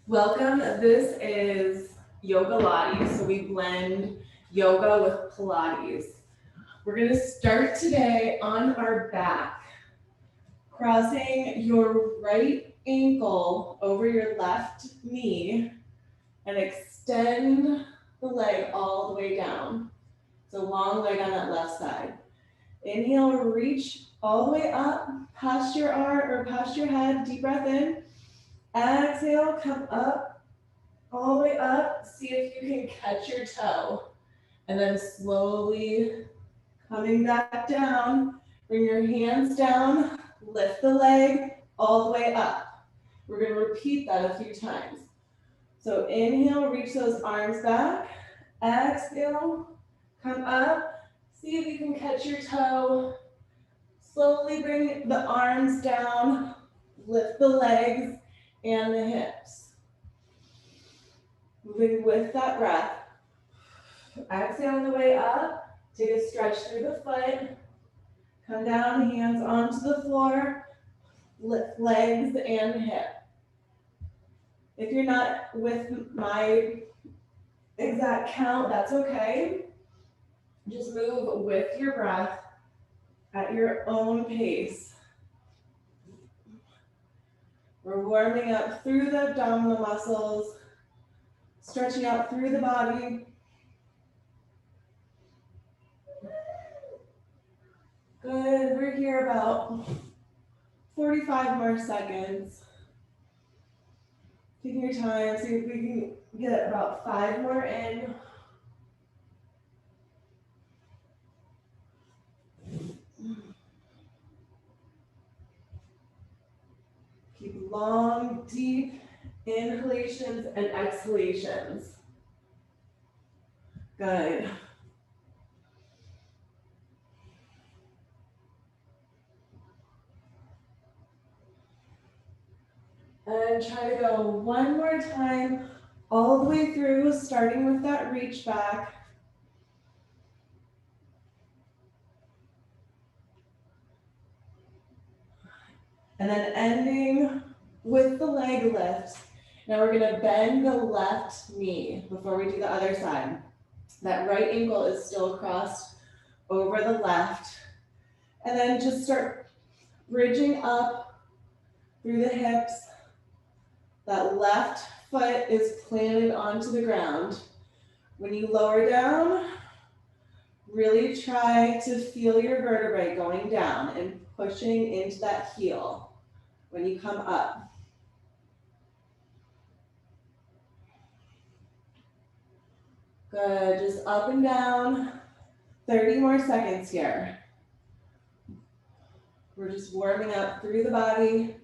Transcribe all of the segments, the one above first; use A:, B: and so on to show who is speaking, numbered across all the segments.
A: Welcome. This is Yogalates. So we blend yoga with Pilates. We're going to start today on our back, crossing your right ankle over your left knee and extend the leg all the way down. It's a long leg on that left side. Inhale, reach all the way up past your arm or past your head. Deep breath in. Exhale, come up all the way up. See if you can catch your toe. And then slowly coming back down. Bring your hands down. Lift the leg all the way up. We're going to repeat that a few times. So inhale, reach those arms back. Exhale, come up. See if you can catch your toe. Slowly bring the arms down. Lift the legs and the hips. Moving with that breath. Exhale on the way up. Take a stretch through the foot. Come down, hands onto the floor. Lift legs and hip. If you're not with my exact count, that's okay. Just move with your breath at your own pace. We're warming up through the abdominal muscles, stretching out through the body. Good, we're here about 45 more seconds. Taking your time, see if we can get about 5 more in. Keep long, deep inhalations and exhalations. Good. And try to go one more time, all the way through, starting with that reach back. And then ending with the leg lift. Now we're gonna bend the left knee before we do the other side. That right ankle is still crossed over the left. And then just start bridging up through the hips. That left foot is planted onto the ground. When you lower down, really try to feel your vertebrae going down and pushing into that heel when you come up. Good, just up and down. 30 more seconds here. We're just warming up through the body,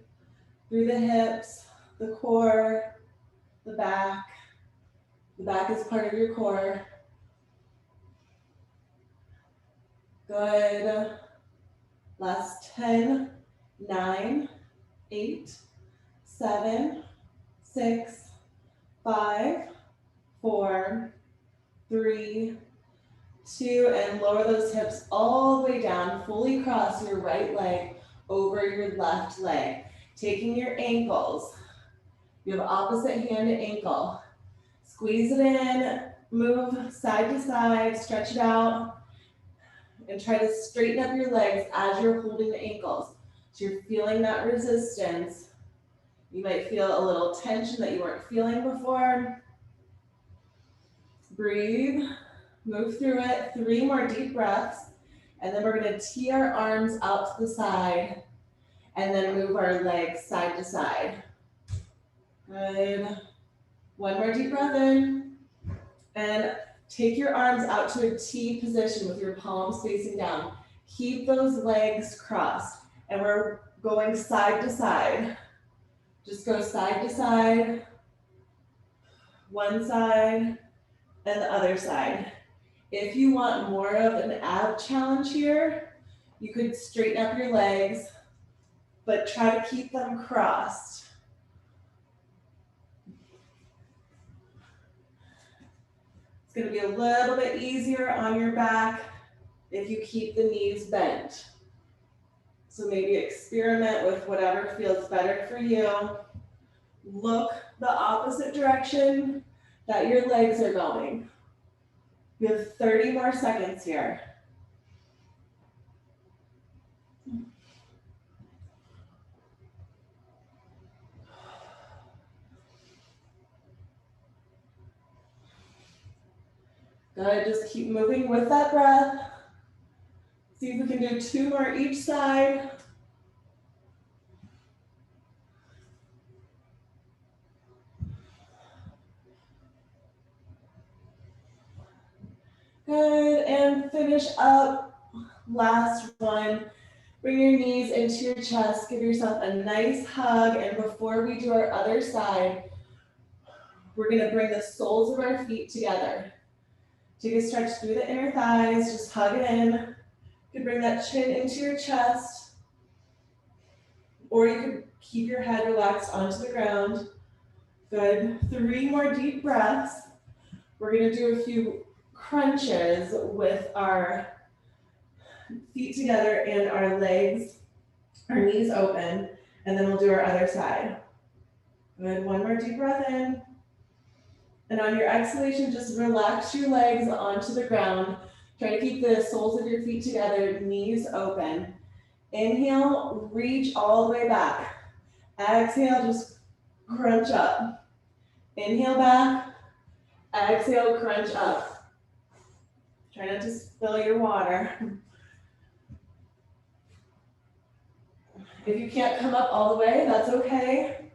A: through the hips, the core, the back. The back is part of your core. Good. Last 10, 9, 8, 7, 6, 5, 4, 3, 2, and lower those hips all the way down. Fully cross your right leg over your left leg. Taking your ankles. You have opposite hand to ankle. Squeeze it in, move side to side, stretch it out, and try to straighten up your legs as you're holding the ankles. So you're feeling that resistance. You might feel a little tension that you weren't feeling before. Breathe, move through it. 3 more deep breaths. And then we're gonna tee our arms out to the side and then move our legs side to side. Good. 1 more deep breath in. And take your arms out to a T position with your palms facing down. Keep those legs crossed. And we're going side to side. Just go side to side, one side, and the other side. If you want more of an ab challenge here, you could straighten up your legs, but try to keep them crossed. It's gonna be a little bit easier on your back if you keep the knees bent. So maybe experiment with whatever feels better for you. look the opposite direction that your legs are going. We have 30 more seconds here. Good, just keep moving with that breath. See if we can do 2 more each side. Good, and finish up. Last one. Bring your knees into your chest. Give yourself a nice hug. And before we do our other side, we're gonna bring the soles of our feet together. Take a stretch through the inner thighs, just hug it in. You can bring that chin into your chest, or you can keep your head relaxed onto the ground. Good, 3 more deep breaths. We're gonna do a few crunches with our feet together and our legs, our knees open, and then we'll do our other side. Good, 1 more deep breath in. And on your exhalation, just relax your legs onto the ground. Try to keep the soles of your feet together, knees open. Inhale, reach all the way back. Exhale, just crunch up. Inhale back, exhale, crunch up. Try not to spill your water. If you can't come up all the way, that's okay.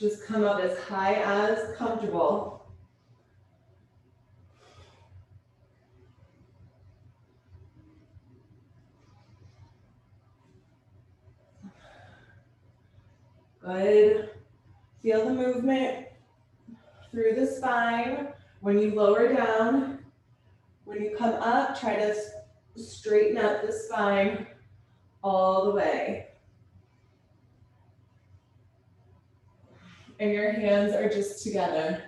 A: Just come up as high as comfortable. Good. Feel the movement through the spine. When you lower down, when you come up, try to straighten up the spine all the way. And your hands are just together.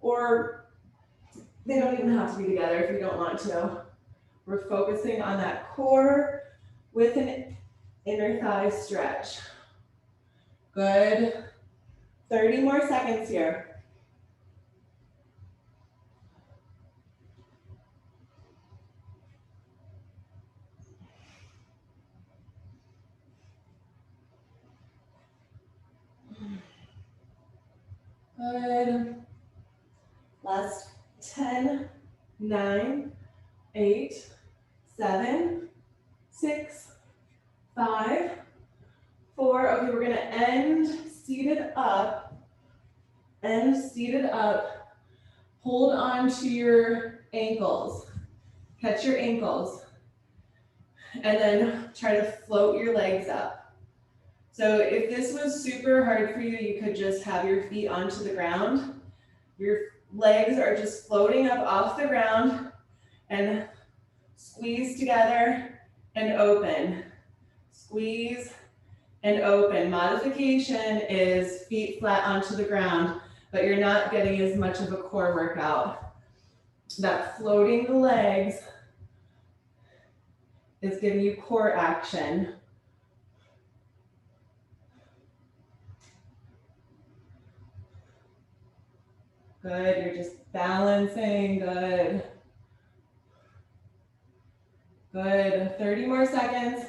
A: Or they don't even have to be together if you don't want to. We're focusing on that core with an inner thigh stretch. Good. 30 more seconds here. Good. Last 10, 9, 8, 7, 6, 5, 4. Okay, we're gonna end seated up. End seated up. Hold on to your ankles. Catch your ankles. And then try to float your legs up. So if this was super hard for you, you could just have your feet onto the ground. Your legs are just floating up off the ground and squeeze together and open. Squeeze and open. Modification is feet flat onto the ground, but you're not getting as much of a core workout. That floating the legs is giving you core action. Good, you're just balancing, good. Good, 30 more seconds.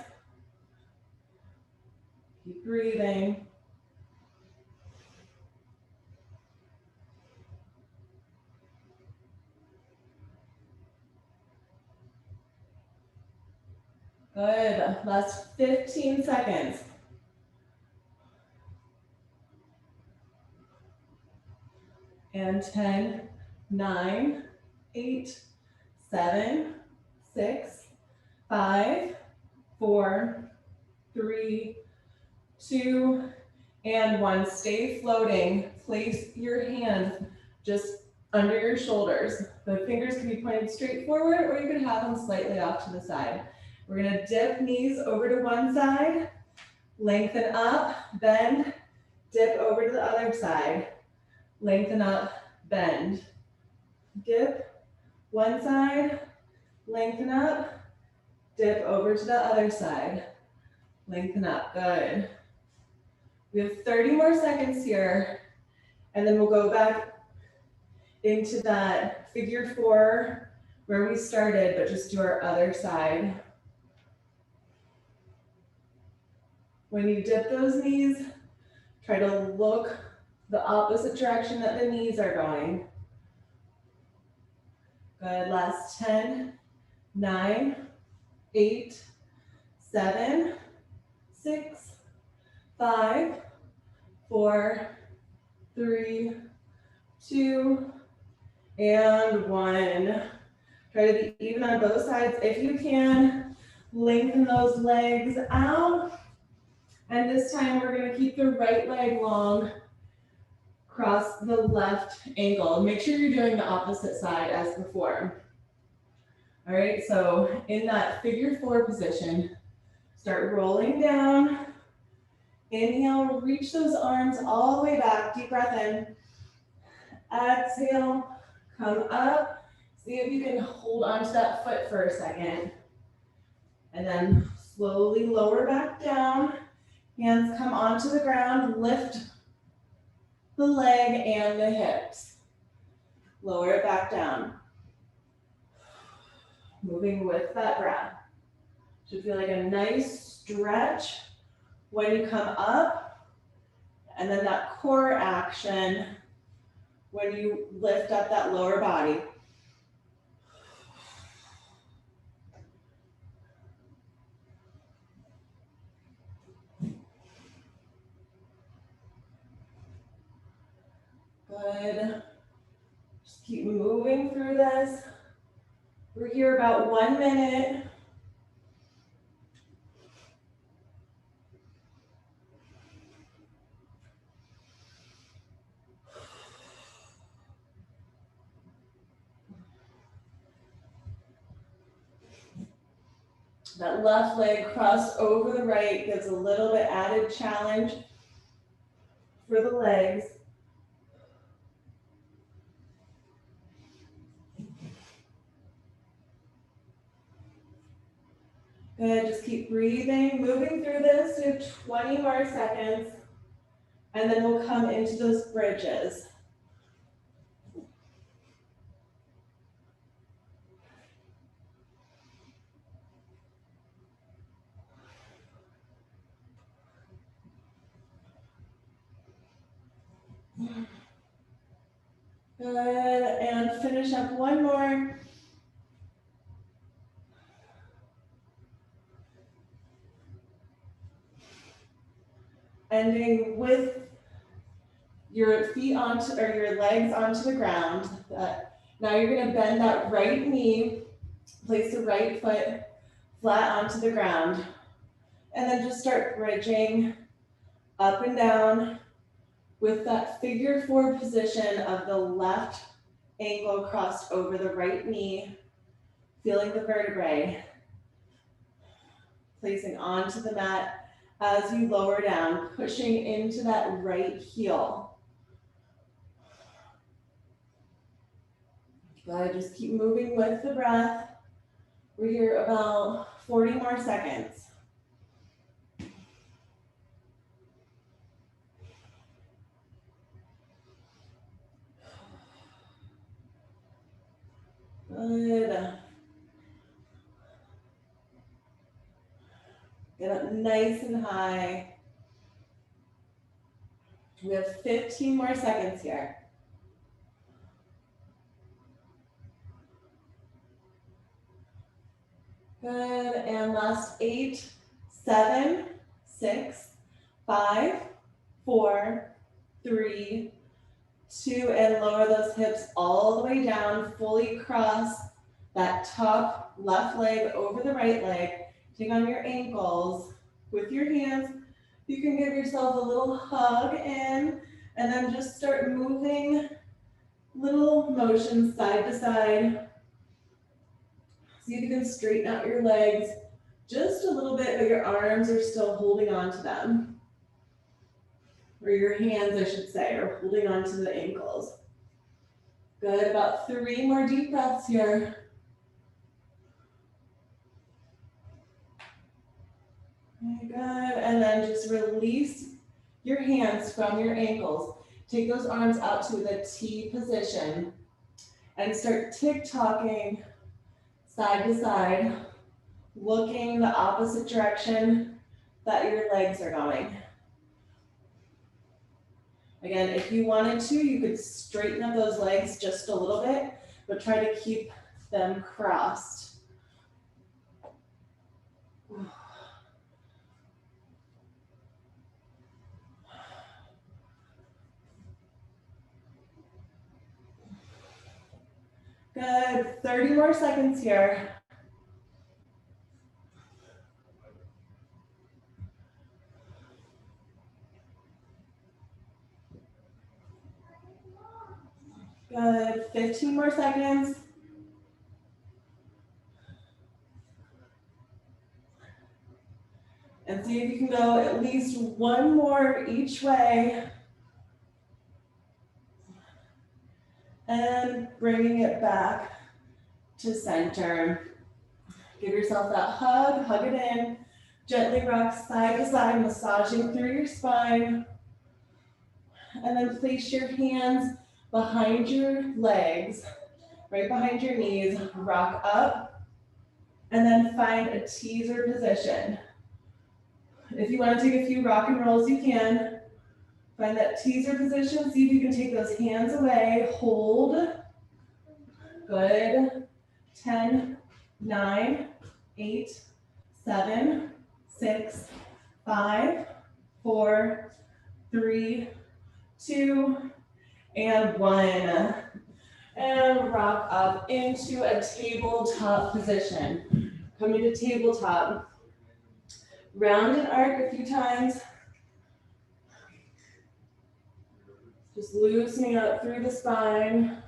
A: Keep breathing. Good, last 15 seconds. And 10, 9, 8, 7, 6, 5, 4, 3, 2, and 1. Stay floating. Place your hands just under your shoulders. The fingers can be pointed straight forward, or you can have them slightly off to the side. We're gonna dip knees over to one side, lengthen up, bend, dip over to the other side. Lengthen up, bend. Dip, one side, lengthen up, dip over to the other side. Lengthen up, good. We have 30 more seconds here, and then we'll go back into that figure four where we started, but just do our other side. When you dip those knees, try to look the opposite direction that the knees are going. Good, last 10, 9, 8, 7, 6, 5, 4, 3, 2, and 1. Try to be even on both sides if you can. Lengthen those legs out. And this time we're going to keep the right leg long. Cross the left ankle. Make sure you're doing the opposite side as before. All right, so in that figure four position, start rolling down. Inhale, reach those arms all the way back. Deep breath in. Exhale, come up. See if you can hold onto that foot for a second. And then slowly lower back down. Hands come onto the ground. Lift the leg and the hips. Lower it back down. Moving with that breath. Should feel like a nice stretch when you come up. And then that core action when you lift up that lower body. Good. Just keep moving through this. We're here about 1 minute. That left leg crossed over the right gives a little bit added challenge for the legs. Good, just keep breathing, moving through this. We have 20 more seconds, and then we'll come into those bridges. Good, and finish up one more. Ending with your feet onto, or your legs onto the ground. Now you're gonna bend that right knee, place the right foot flat onto the ground, and then just start bridging up and down with that figure four position of the left ankle crossed over the right knee, feeling the vertebrae, placing onto the mat as you lower down, pushing into that right heel. Good, just keep moving with the breath. We're here about 40 more seconds. Good. Get up nice and high. We have 15 more seconds here. Good, and last 8, 7, 6, 5, 4, 3, 2, and lower those hips all the way down, fully cross that top left leg over the right leg. Take on your ankles with your hands. You can give yourself a little hug in, and then just start moving little motions side to side. See if you can straighten out your legs just a little bit, but your arms are still holding on to them. Or your hands, I should say, are holding on to the ankles. Good, about 3 more deep breaths here. Okay, good. And then just release your hands from your ankles. Take those arms out to the T position and start tick-tocking side to side, looking the opposite direction that your legs are going. Again, if you wanted to, you could straighten up those legs just a little bit, but try to keep them crossed. Good, 30 more seconds here. Good, 15 more seconds. And see if you can go at least one more each way. And bringing it back to center. Give yourself that hug, hug it in. Gently rock side to side, massaging through your spine. And then place your hands behind your legs, right behind your knees. Rock up, and then find a teaser position. If you want to take a few rock and rolls, you can. Find that teaser position. See if you can take those hands away. Hold. Good. 10, 9, 8, 7, 6, 5, 4, 3, 2, and 1. And rock up into a tabletop position. Coming to tabletop. Round and arc a few times. Just loosening up through the spine.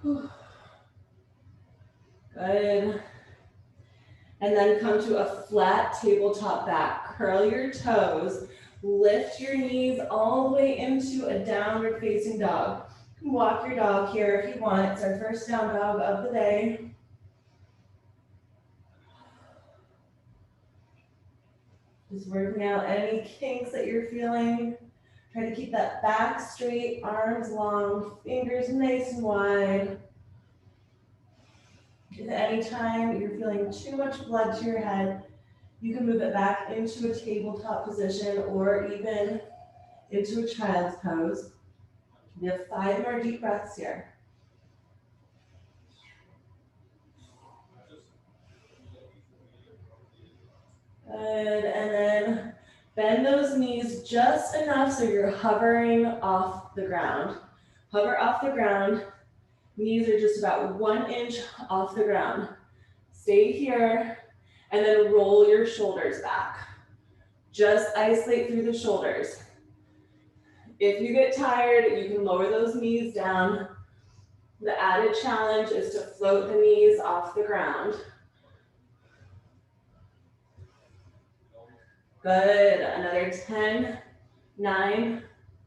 A: Good. And then come to a flat tabletop back. Curl your toes. Lift your knees all the way into a downward facing dog. You can walk your dog here if you want. It's our first down dog of the day. Just working out any kinks that you're feeling. Try to keep that back straight, arms long, fingers nice and wide. If at any time you're feeling too much blood to your head, you can move it back into a tabletop position or even into a child's pose. We have 5 more deep breaths here. Good, and then bend those knees just enough so you're hovering off the ground. Hover off the ground. Knees are just about 1 inch off the ground. Stay here, and then roll your shoulders back. Just isolate through the shoulders. If you get tired, you can lower those knees down. The added challenge is to float the knees off the ground. Good, another 10, 9,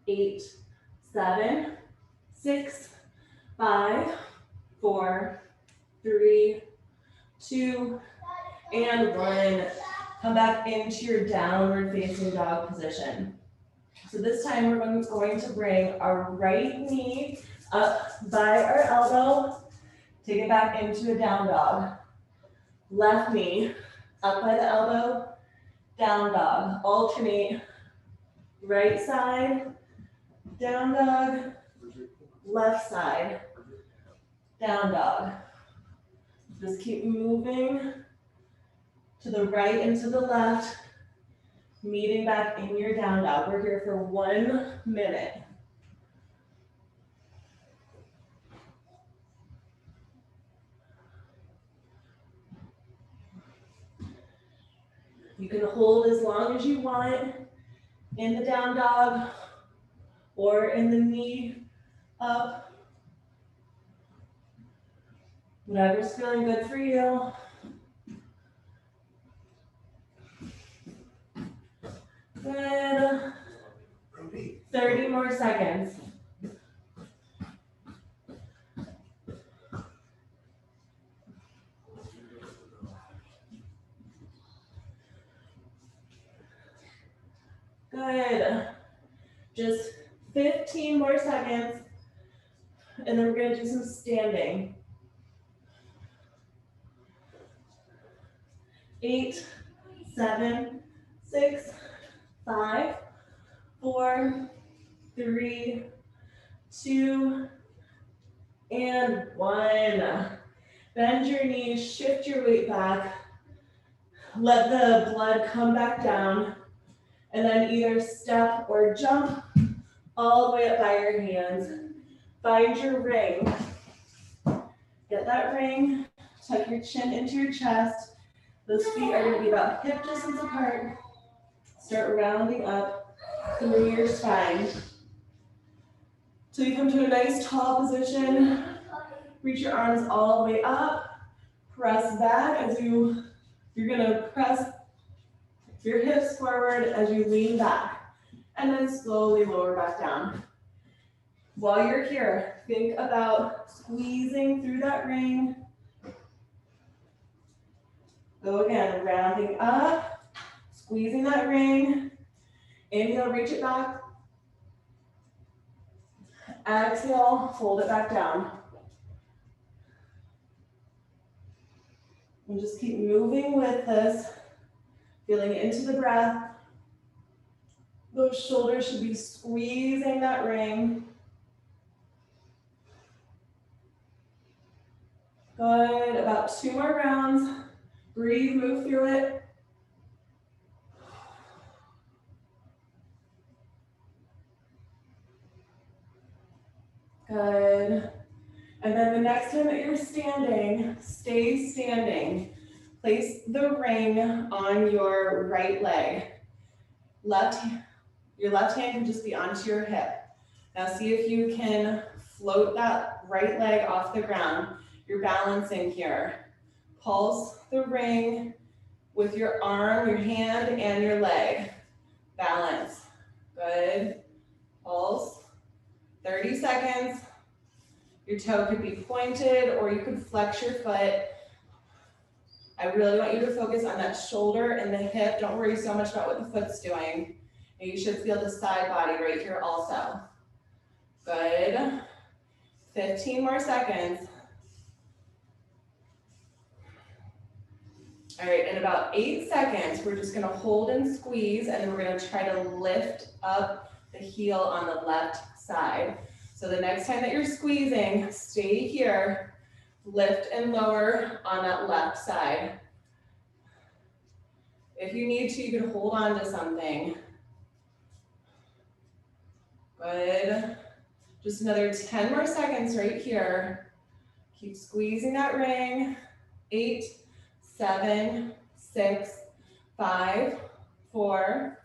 A: 8, 7, 6, 5, 4, 3, 2, and 1. Come back into your downward facing dog position. So this time we're going to bring our right knee up by our elbow. Take it back into a down dog. Left knee up by the elbow, down dog. Alternate. Right side, down dog. Left side, down dog. Just keep moving to the right and to the left, meeting back in your down dog. We're here for 1 minute. You can hold as long as you want in the down dog or in the knee up. Whatever's feeling good for you. Good. 30 more seconds. Good. Just 15 more seconds, and then we're gonna do some standing. 8, 7, 6, 5, 4, 3, 2, and 1. Bend your knees, shift your weight back. Let the blood come back down, and then either step or jump all the way up by your hands. Find your ring. Get that ring, tuck your chin into your chest. Those feet are gonna be about hip distance apart. Start rounding up through your spine. Till you come to a nice tall position. Reach your arms all the way up. Press back as you're gonna press your hips forward as you lean back. And then slowly lower back down. While you're here, think about squeezing through that ring. Go again, rounding up, squeezing that ring. Inhale, reach it back. Exhale, fold it back down. And just keep moving with this, feeling into the breath. Those shoulders should be squeezing that ring. Good, about 2 more rounds. Breathe, move through it. Good. And then the next time that you're standing, stay standing. Place the ring on your right leg. Your left hand can just be onto your hip. Now see if you can float that right leg off the ground. You're balancing here. Pulse the ring with your arm, your hand, and your leg. Balance. Good. Pulse. 30 seconds. Your toe could be pointed or you could flex your foot. I really want you to focus on that shoulder and the hip. Don't worry so much about what the foot's doing. And you should feel the side body right here also. Good. 15 more seconds. All right, in about 8 seconds, we're just gonna hold and squeeze, and then we're gonna try to lift up the heel on the left side. So the next time that you're squeezing, stay here, lift and lower on that left side. If you need to, you can hold on to something. Good. Just another 10 more seconds right here. Keep squeezing that ring. 8, 7, 6, 5, 4,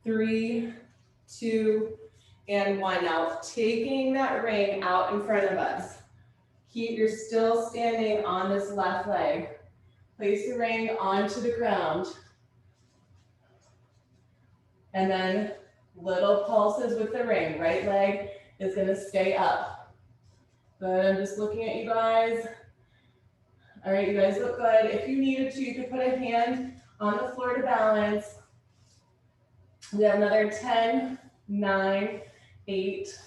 A: 3, 2, and 1. Now taking that ring out in front of us. You're still standing on this left leg. Place the ring onto the ground. And then little pulses with the ring. Right leg is gonna stay up. Good, I'm just looking at you guys. All right, you guys look good. If you needed to, you could put a hand on the floor to balance. We have another 10, 9, 8,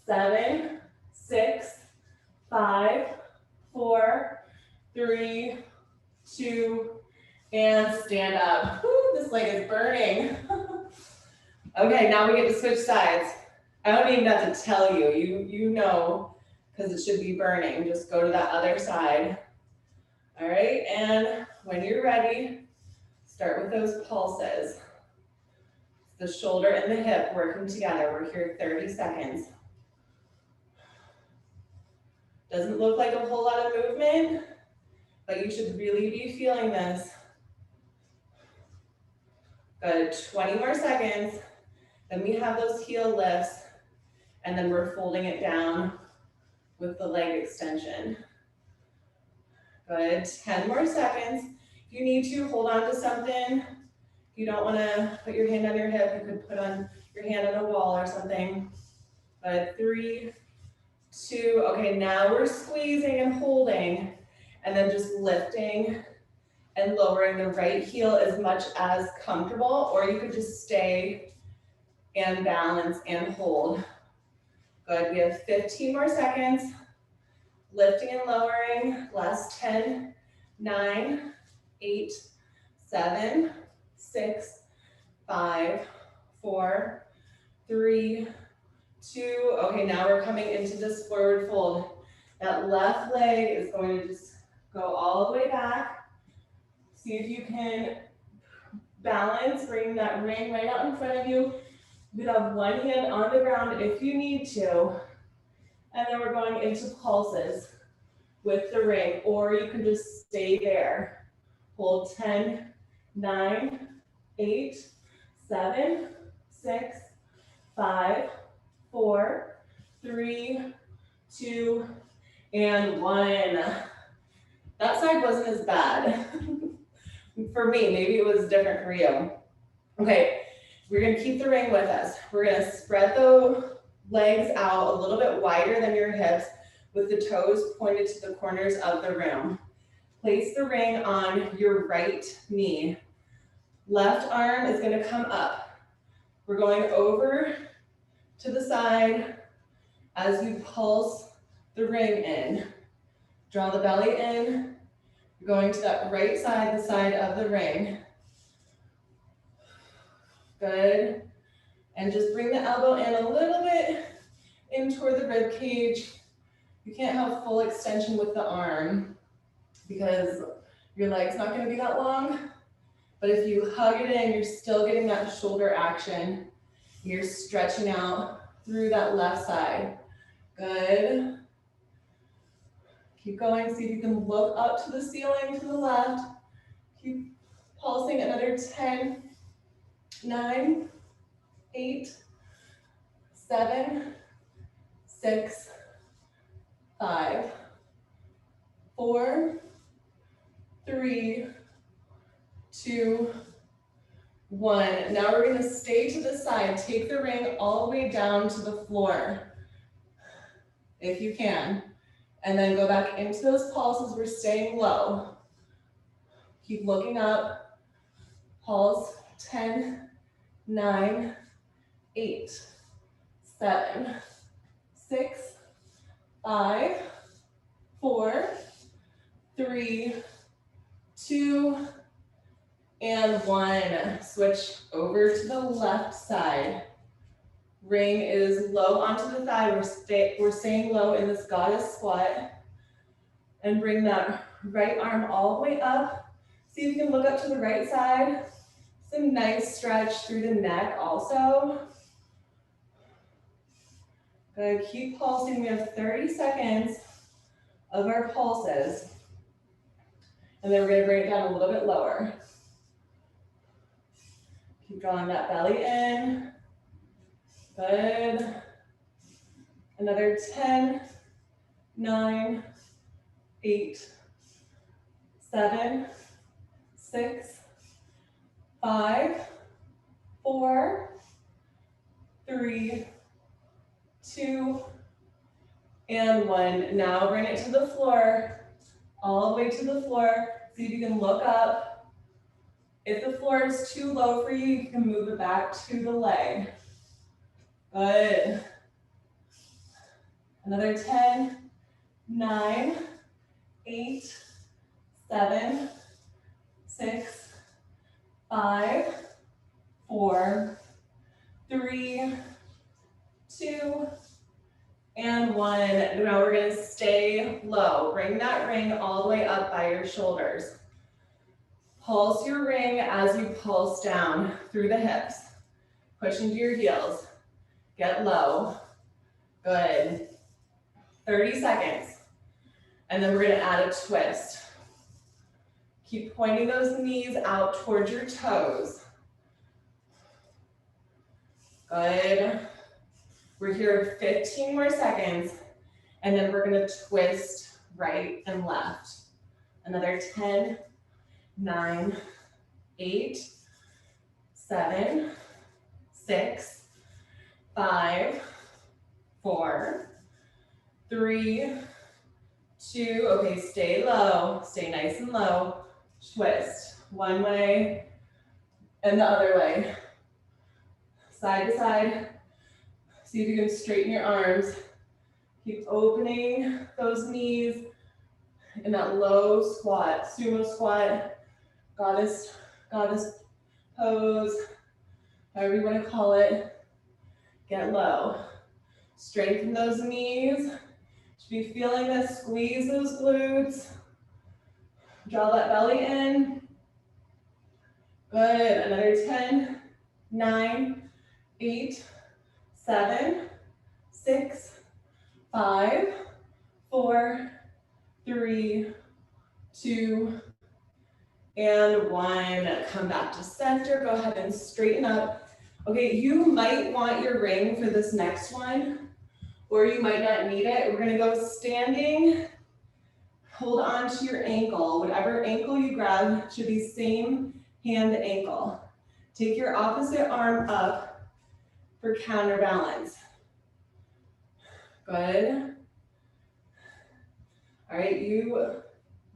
A: 7, 6, 5, 4, 3, 2, and stand up. Whew, this leg is burning. Okay, now we get to switch sides. I don't even have to tell you. You know, because it should be burning. Just go to that other side. All right, and when you're ready, start with those pulses. The shoulder and the hip working together. We're here 30 seconds. Doesn't look like a whole lot of movement, but you should really be feeling this. Good, 20 more seconds. Then we have those heel lifts, and then we're folding it down with the leg extension. Good, 10 more seconds. If you need to, hold on to something. If you don't wanna put your hand on your hip, you could put on your hand on a wall or something. Good, 3, 2, okay, now we're squeezing and holding, and then just lifting and lowering the right heel as much as comfortable, or you could just stay and balance and hold. Good, we have 15 more seconds. Lifting and lowering, last 10, 9, 8, 7, 6, 5, 4, 3, 2. Okay, now we're coming into this forward fold. That left leg is going to just go all the way back. See if you can balance, bring that ring right out in front of you. You can have one hand on the ground if you need to. And then we're going into pulses with the ring, or you can just stay there. Hold 10, 9, 8, 7, 6, 5, 4, 3, 2, and 1. That side wasn't as bad for me. Maybe it was different for you. Okay, we're gonna keep the ring with us. We're gonna spread the legs out a little bit wider than your hips with the toes pointed to the corners of the room. Place the ring on your right knee. Left arm is gonna come up. We're going over to the side as you pulse the ring in. Draw the belly in. You're going to that right side, the side of the ring. Good. And just bring the elbow in a little bit in toward the rib cage. You can't have full extension with the arm because your leg's not going to be that long. But if you hug it in, you're still getting that shoulder action. You're stretching out through that left side. Good. Keep going. See if you can look up to the ceiling to the left. Keep pulsing. Another 10, 9, 8, 7, 6, 5, 4, 3, 2, 1. Now we're going to stay to the side. Take the ring all the way down to the floor, if you can. And then go back into those pulses. We're staying low. Keep looking up. Pulse. 10, 9, 8, 7, 6, 5, 4, 3, 2, and 1. Switch over to the left side. Ring is low onto the thigh. We're staying low in this goddess squat. And bring that right arm all the way up. See if you can look up to the right side. Some nice stretch through the neck also. Good, keep pulsing. We have 30 seconds of our pulses. And then we're gonna bring it down a little bit lower. Keep drawing that belly in. Good. Another 10, 9, 8, 7, 6, 5, 4, 3, 2, and 1. Now bring it to the floor, all the way to the floor. See if you can look up. If the floor is too low for you, you can move it back to the leg. Good. Another 10, 9, 8, 7, 6, 5, 4, 3, 2, and 1. Now we're going to stay low. Bring that ring all the way up by your shoulders. Pulse your ring as you pulse down through the hips. Push into your heels. Get low. Good. 30 seconds. And then we're going to add a twist. Keep pointing those knees out towards your toes. Good. We're here 15 more seconds, and then we're gonna twist right and left. Another 10, 9, 8, 7, 6, 5, 4, 3, 2. Okay, stay low, stay nice and low. Twist one way and the other way. side to side. See if you can straighten your arms. Keep opening those knees in that low squat, sumo squat, goddess pose, however you want to call it. Get low. Strengthen those knees. Should be feeling this, squeeze those glutes. Draw that belly in. Good, another 10, 9, 8, 7, 6, 5, 4, 3, 2, and 1. Come back to center, go ahead and straighten up. Okay, you might want your ring for this next one, or you might not need it. We're gonna go standing. Hold on to your ankle. Whatever ankle you grab should be same hand to ankle. Take your opposite arm up for counterbalance. Good. All right, you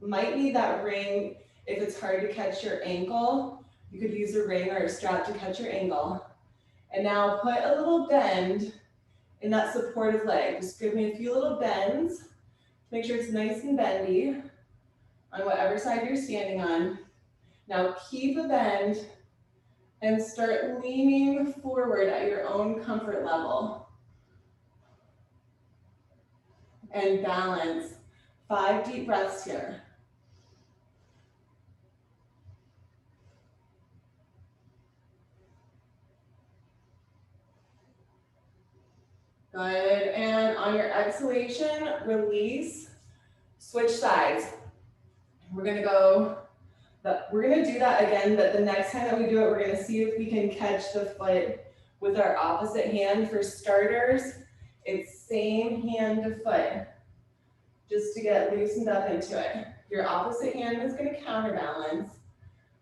A: might need that ring if it's hard to catch your ankle. You could use a ring or a strap to catch your ankle. And now put a little bend in that supportive leg. Just give me a few little bends. Make sure it's nice and bendy on whatever side you're standing on. Now keep a bend and start leaning forward at your own comfort level. And balance. 5 deep breaths here. Good, and on your exhalation, release, switch sides. We're gonna do that again, but the next time that we do it, we're gonna see if we can catch the foot with our opposite hand. For starters, it's same hand to foot, just to get loosened up into it. Your opposite hand is gonna counterbalance.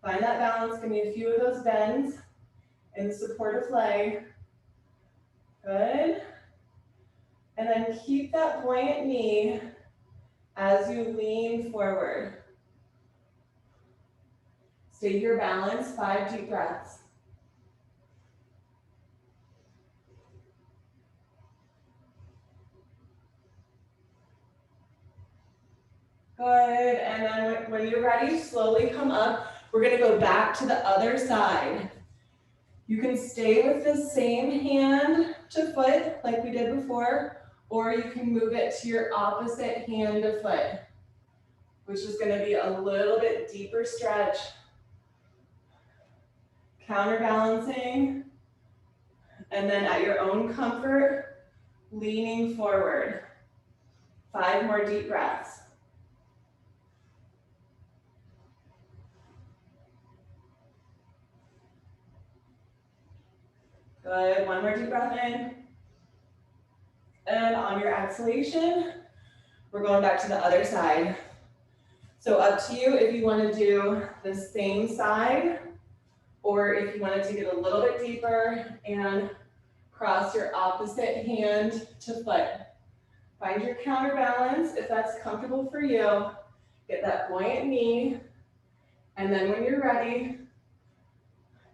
A: Find that balance, give me a few of those bends in the supportive leg. Good. And then keep that buoyant knee as you lean forward. Stay your balance, 5 deep breaths. Good, and then when you're ready, slowly come up. We're gonna go back to the other side. You can stay with the same hand to foot like we did before, or you can move it to your opposite hand to foot, which is gonna be a little bit deeper stretch. Counterbalancing, and then at your own comfort, leaning forward. 5 more deep breaths. Good, 1 more deep breath in. And on your exhalation, we're going back to the other side. So up to you if you want to do the same side, or if you want to take it a little bit deeper and cross your opposite hand to foot. Find your counterbalance if that's comfortable for you. Get that buoyant knee, and then when you're ready,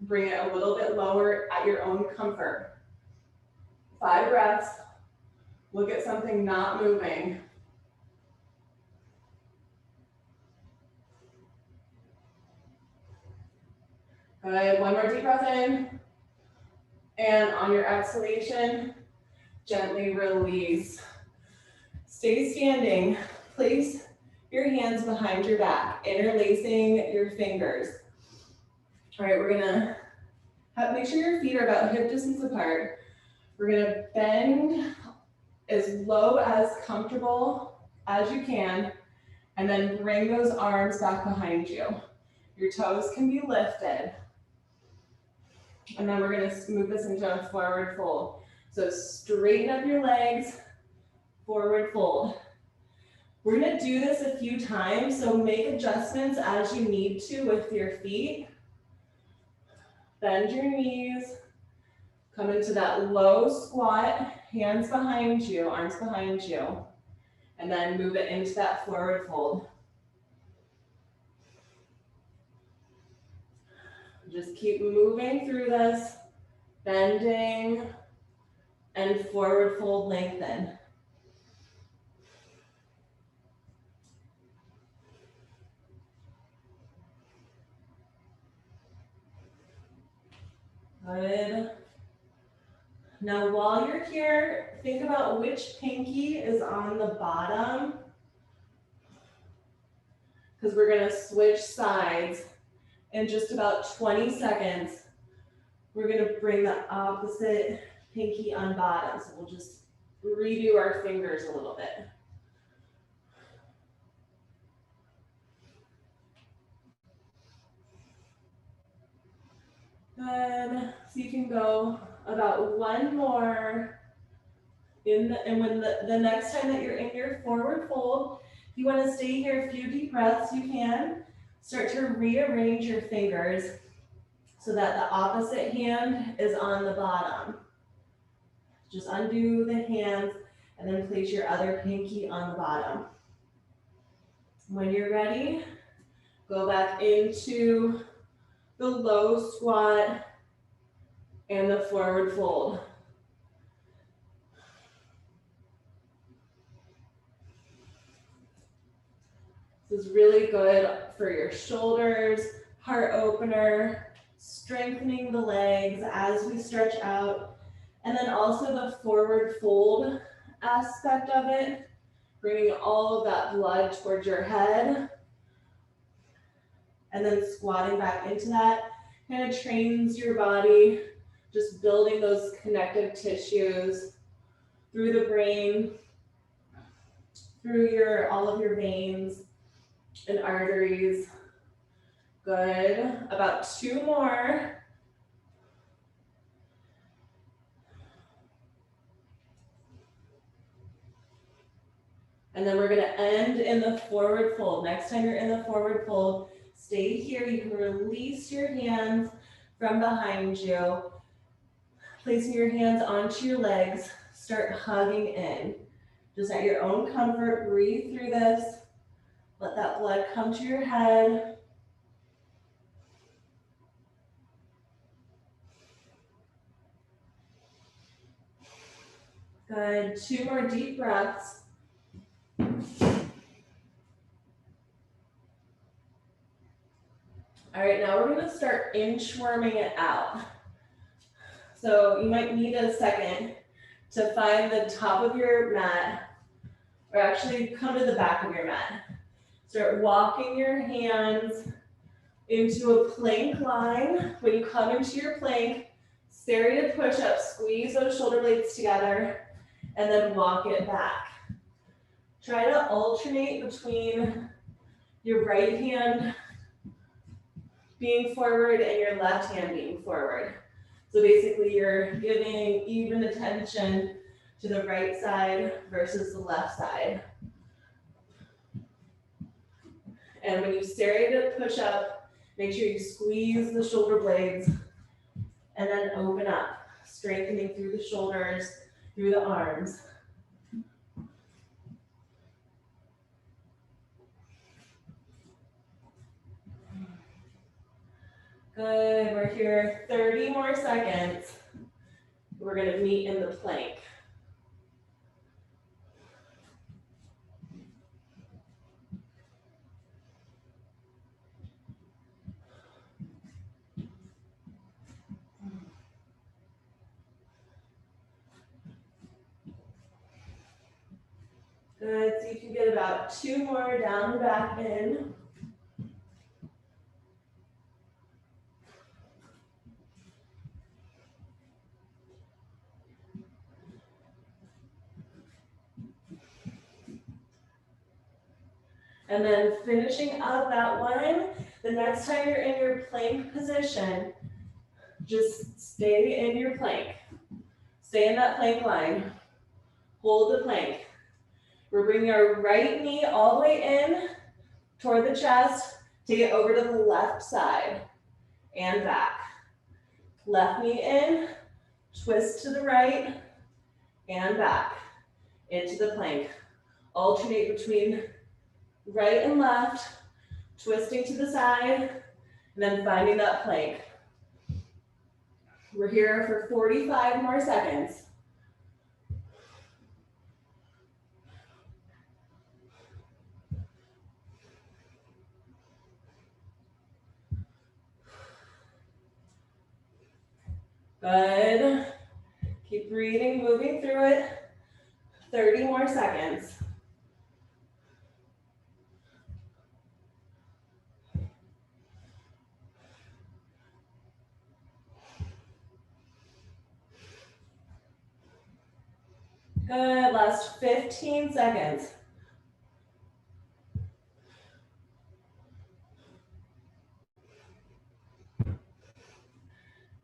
A: bring it a little bit lower at your own comfort. 5 breaths. Look at something not moving. Good, 1 more deep breath in. And on your exhalation, gently release. Stay standing. Place your hands behind your back, interlacing your fingers. All right, we're gonna make sure your feet are about hip distance apart. We're gonna bend as low as comfortable as you can, and then bring those arms back behind you. Your toes can be lifted. And then we're gonna move this into a forward fold. So straighten up your legs, forward fold. We're gonna do this a few times, so make adjustments as you need to with your feet. Bend your knees, come into that low squat, hands behind you, arms behind you, and then move it into that forward fold. Just keep moving through this. bending, and forward fold, lengthen. Good. Now while you're here, think about which pinky is on the bottom, because we're gonna switch sides in just about 20 seconds. We're gonna bring the opposite pinky on bottom. So we'll just redo our fingers a little bit. Good. So you can go about one more. And when the next time that you're in your forward fold, if you want to stay here a few deep breaths, you can. Start to rearrange your fingers so that the opposite hand is on the bottom. Just undo the hands and then place your other pinky on the bottom. When you're ready, go back into the low squat and the forward fold. This is really good for your shoulders, heart opener, strengthening the legs as we stretch out. And then also the forward fold aspect of it, bringing all of that blood towards your head. And then squatting back into that kind of trains your body, just building those connective tissues through the brain, through all of your veins and arteries. Good. About two more. And then we're going to end in the forward fold. Next time you're in the forward fold, stay here. You can release your hands from behind you. Placing your hands onto your legs, start hugging in. Just at your own comfort, breathe through this. Let that blood come to your head. Good. Two more deep breaths. All right, now we're going to start inchworming it out. So you might need a second to find the top of your mat, or actually come to the back of your mat. Start walking your hands into a plank line. When you come into your plank, serrated push-up, squeeze those shoulder blades together, and then walk it back. Try to alternate between your right hand being forward and your left hand being forward. So basically you're giving even attention to the right side versus the left side. And when you serrated push up, make sure you squeeze the shoulder blades and then open up, strengthening through the shoulders, through the arms. Good, we're here 30 more seconds. We're gonna meet in the plank. Good, so you can get about two more down and back in. And then finishing up that one, the next time you're in your plank position, just stay in your plank. Stay in that plank line. Hold the plank. We're bringing our right knee all the way in toward the chest, take it over to the left side and back. Left knee in, twist to the right and back into the plank. Alternate between right and left, twisting to the side, and then finding that plank. We're here for 45 more seconds. Good. Keep breathing, moving through it. 30 more seconds. Good, last 15 seconds.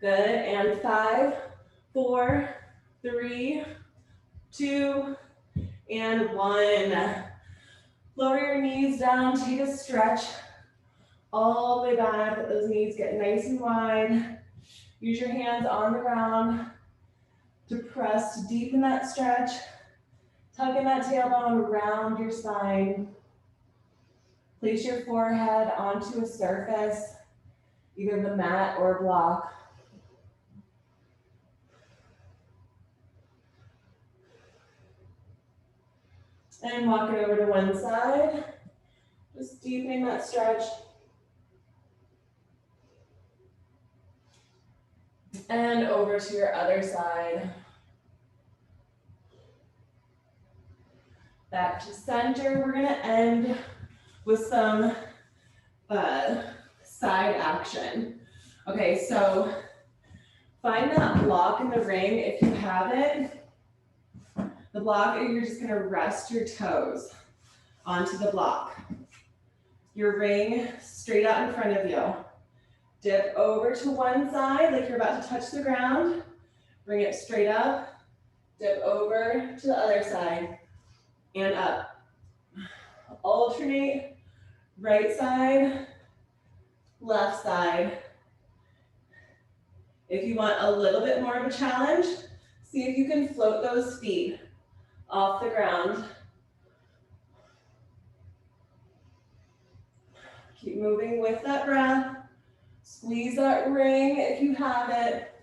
A: Good, and 5, 4, 3, 2, and 1. Lower your knees down, take a stretch all the way back. Let those knees get nice and wide. Use your hands on the ground to press to deepen that stretch. Tuck in that tailbone around your spine. Place your forehead onto a surface, either the mat or a block. And walk it over to one side. Just deepening that stretch. And over to your other side. Back to center. We're gonna end with some side action. Okay, so find that block in the ring if you have it. The block, you're just gonna rest your toes onto the block. Your ring straight out in front of you. Dip over to one side like you're about to touch the ground. Bring it straight up. Dip over to the other side and up. Alternate right side, left side. If you want a little bit more of a challenge, see if you can float those feet off the ground. Keep moving with that breath. Squeeze that ring if you have it.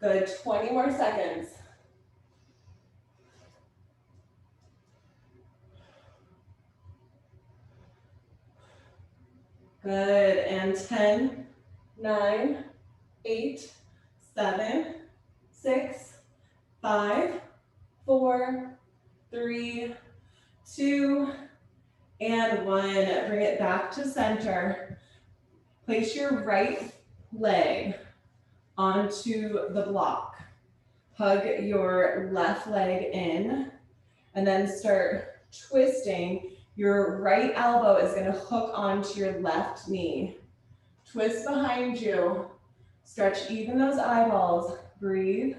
A: Good, 20 more seconds. Good, and 10, 9, 8, 7, 6, 5, 4, 3, 2, and 1. Bring it back to center. Place your right leg onto the block. Hug your left leg in, and then start twisting. Your right elbow is going to hook onto your left knee. Twist behind you. Stretch even those eyeballs. Breathe.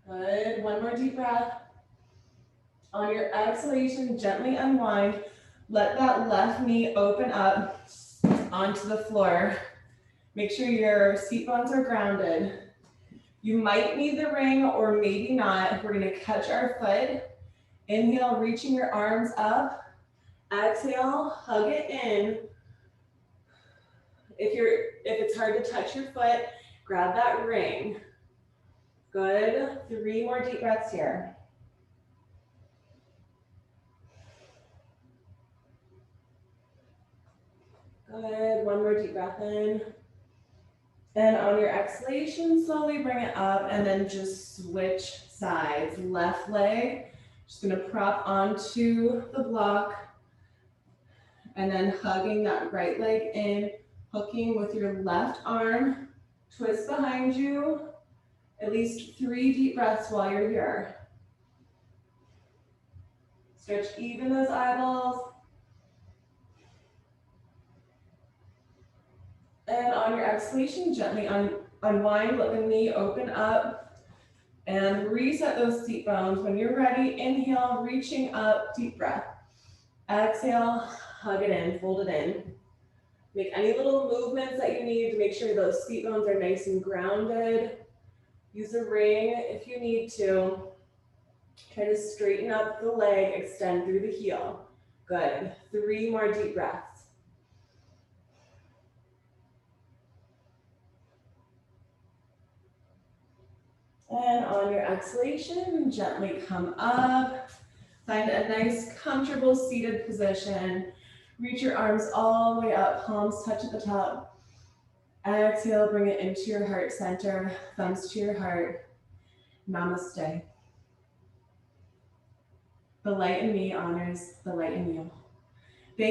A: Good. One more deep breath. On your exhalation, gently unwind. Let that left knee open up onto the floor. Make sure your seat bones are grounded. You might need the ring or maybe not. We're gonna catch our foot. Inhale, reaching your arms up. Exhale, hug it in. If it's hard to touch your foot, grab that ring. Good, 3 more deep breaths here. Good, 1 more deep breath in. And on your exhalation, slowly bring it up and then just switch sides. Left leg, just gonna prop onto the block and then hugging that right leg in, hooking with your left arm, twist behind you, at least 3 deep breaths while you're here. Stretch even those eyeballs. And on your exhalation, gently unwind, let the knee open up and reset those seat bones. When you're ready, inhale, reaching up, deep breath. Exhale, hug it in, fold it in. Make any little movements that you need to make sure those seat bones are nice and grounded. Use a ring if you need to. Try to straighten up the leg, extend through the heel. Good, 3 more deep breaths. And on your exhalation, gently come up. Find a nice, comfortable seated position. Reach your arms all the way up, palms touch at the top. Exhale, bring it into your heart center, thumbs to your heart. Namaste. The light in me honors the light in you.